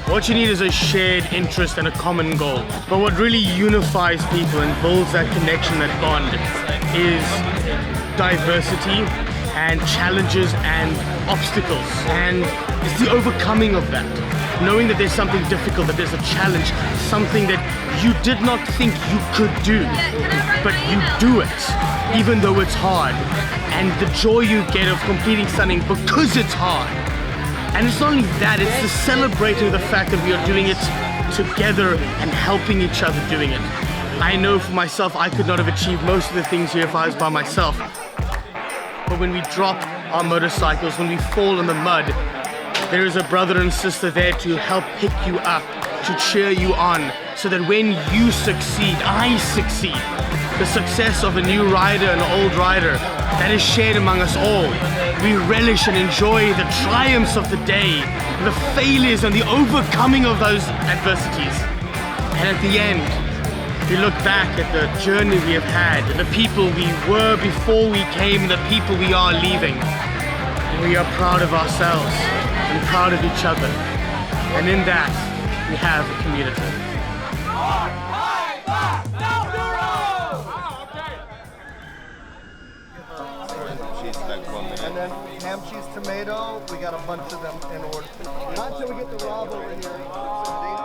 What you need is a shared interest and a common goal. But what really unifies people and builds that connection, that bond, is diversity and challenges and obstacles. And it's the overcoming of that. Knowing that there's something difficult, that there's a challenge, something that you did not think you could do, but you do it, even though it's hard. And the joy you get of completing something because it's hard. And it's not only that, it's the celebrating the fact that we are doing it together and helping each other doing it. I know for myself, I could not have achieved most of the things here if I was by myself. But when we drop our motorcycles, when we fall in the mud, there is a brother and sister there to help pick you up, to cheer you on, so that when you succeed, I succeed. The success of a new rider, an old rider, that is shared among us all. We relish and enjoy the triumphs of the day, the failures and the overcoming of those adversities. And at the end, we look back at the journey we have had, the people we were before we came, the people we are leaving. And we are proud of ourselves and proud of each other. And in that, we have a community. And then ham, cheese, tomato, we got a bunch of them in order. Not until we get the Rob over here.